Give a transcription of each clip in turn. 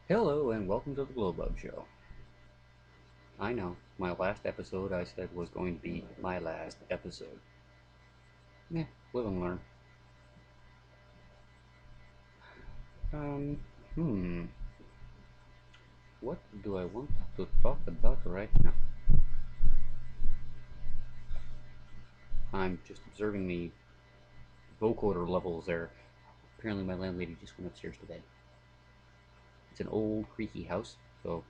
Hello and welcome to the Glowbug Show. I know, my last episode I said was going to be my last episode. Yeah, live and learn. Um, hmm. What do I want to talk about right now? I'm just observing the vocoder levels there. Apparently my landlady just went upstairs to bed. It's an old, creaky house, so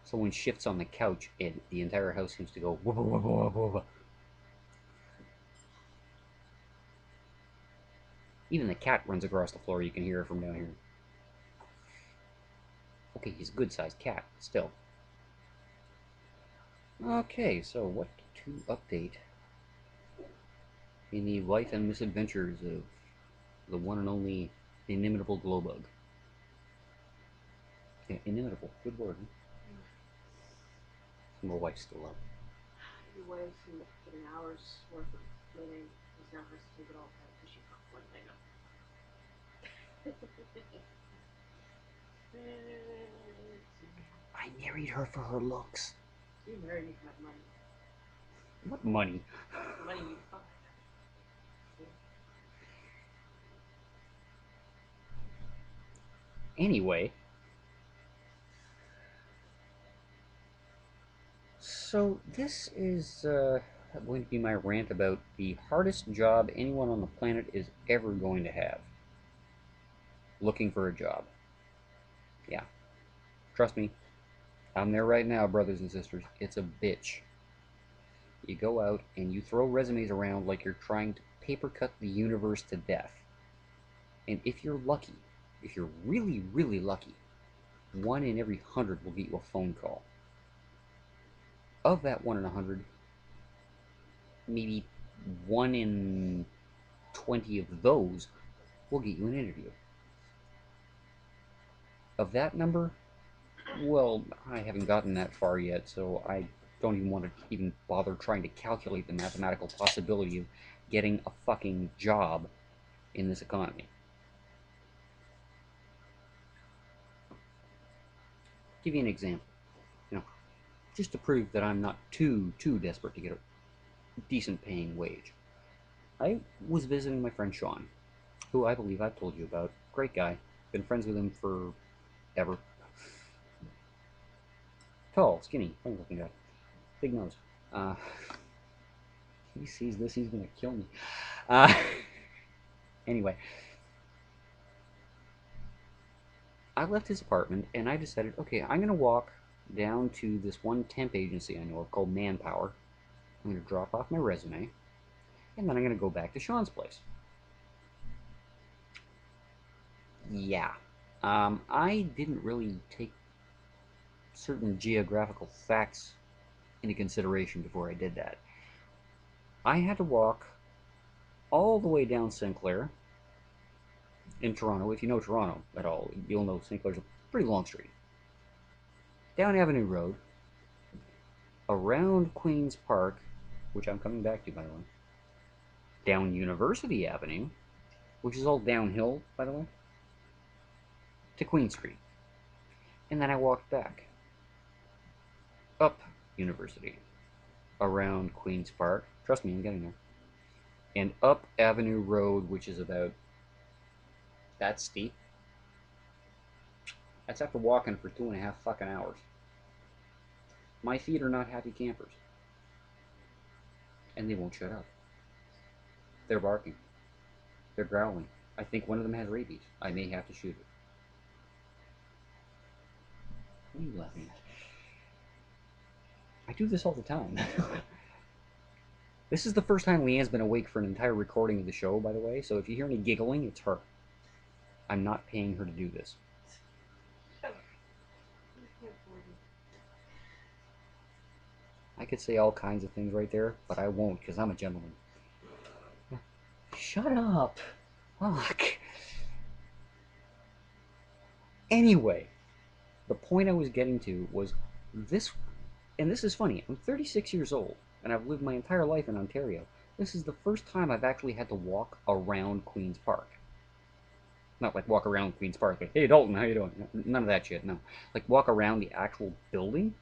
someone shifts on the couch and the entire house seems to go wubba wubba wubba wubba. Even the cat runs across the floor, you can hear it from down here. Okay, he's a good-sized cat, still. Okay, so what to update in the life and misadventures of the one and only inimitable Glowbug? Yeah, inimitable, good word. Huh? My wife's still up. Your wife can get an hour's worth of cleaning because now has to take it all apart because she fucked one thing up. I married her for her looks. You married me for my money. What money? Money you fucked. Anyway, so this is going to be my rant about the hardest job anyone on the planet is ever going to have. Looking for a job. Yeah, trust me, I'm there right now, brothers and sisters. It's a bitch. You go out and you throw resumes around like you're trying to paper cut the universe to death. And if you're lucky, if you're really, really lucky, 1 in every 100 will get you a phone call. Of that 1 in 100, maybe 1 in 20 of those will get you an interview. Of that number, well, I haven't gotten that far yet, so I don't even want to even bother trying to calculate the mathematical possibility of getting a fucking job in this economy. Give you an example, you know, just to prove that I'm not too desperate to get a decent paying wage. I was visiting my friend Sean, who I believe I've told you about. Great guy. Been friends with him for ever. Tall, skinny, funny looking guy. Big nose. Uh, he sees this, he's gonna kill me. Uh, anyway, I left his apartment and I decided, okay, I'm gonna walk down to this one temp agency I know of called Manpower. I'm gonna drop off my resume, and then I'm gonna go back to Sean's place. Yeah. I didn't really take certain geographical facts into consideration before I did that. I had to walk all the way down Sinclair in Toronto. If you know Toronto at all, you'll know Sinclair's a pretty long street. Down Avenue Road, around Queen's Park, which I'm coming back to, by the way, down University Avenue, which is all downhill, by the way, to Queen Street. And then I walked back up University, around Queen's Park. Trust me, I'm getting there. And up Avenue Road, which is about that steep. That's after walking for 2.5 fucking hours. My feet are not happy campers. And they won't shut up. They're barking. They're growling. I think one of them has rabies. I may have to shoot it. What are you laughing at? I do this all the time. This is the first time Leanne's been awake for an entire recording of the show, by the way, so if you hear any giggling, it's her. I'm not paying her to do this. I could say all kinds of things right there, but I won't because I'm a gentleman. Shut up. Fuck. Anyway, the point I was getting to was this, and this is funny. I'm 36 years old, and I've lived my entire life in Ontario. This is the first time I've actually had to walk around Queen's Park. Not like walk around Queen's Park like, hey Dalton, how you doing? None of that shit. No, like walk around the actual building.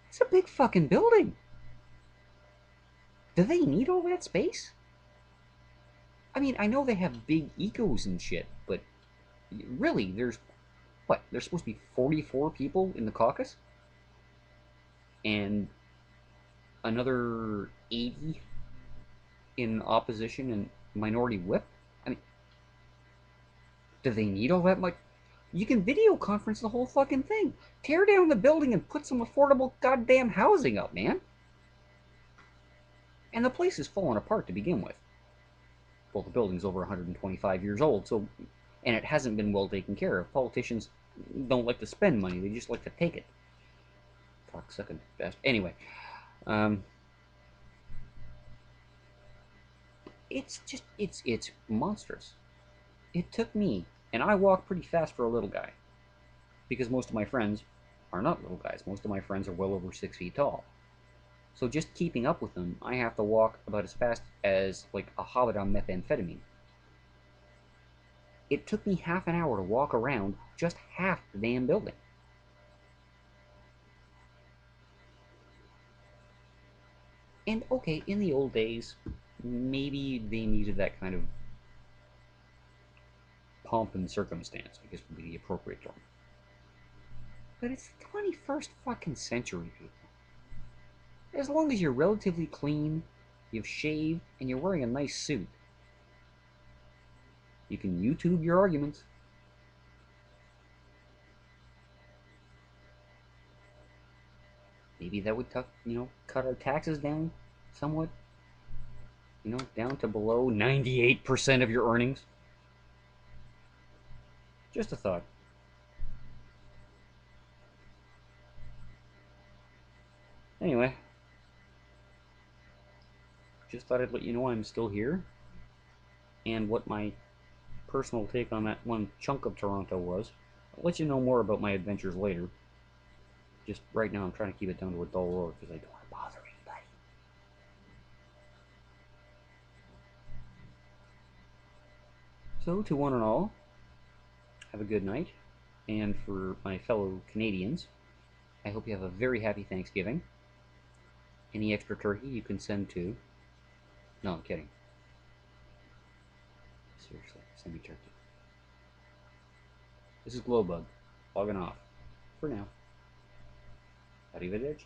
It's a big fucking building. Do they need all that space? I mean, I know they have big ecos and shit, but really, there's what? There's supposed to be 44 people in the caucus, and another 80 in opposition and minority whip. I mean, do they need all that much? You can video conference the whole fucking thing. Tear down the building and put some affordable goddamn housing up, man. And the place is falling apart to begin with. Well, the building's over 125 years old, so, and it hasn't been well taken care of. Politicians don't like to spend money; they just like to take it. Cocksucking bastard. Anyway, um, it's monstrous. It took me, and I walk pretty fast for a little guy, because most of my friends are not little guys. Most of my friends are well over 6 feet tall. So just keeping up with them, I have to walk about as fast as like a hobbit on methamphetamine. It took me half an hour to walk around just half the damn building. And okay, in the old days, maybe they needed that kind of pomp and circumstance, I guess would be the appropriate term. But it's the 21st fucking century, people. As long as you're relatively clean, you've shaved, and you're wearing a nice suit, you can YouTube your arguments. Maybe that would, cut our taxes down somewhat. Down to below 98% of your earnings. Just a thought. Anyway, just thought I'd let you know I'm still here and what my personal take on that one chunk of Toronto was. I'll let you know more about my adventures later. Just right now, I'm trying to keep it down to a dull roar because I don't want to bother anybody. So, to one and all, have a good night. And for my fellow Canadians, I hope you have a very happy Thanksgiving. Any extra turkey you can send to. No, I'm kidding. Seriously, send me turkey. This is Glowbug, logging off. For now. Arrivederci.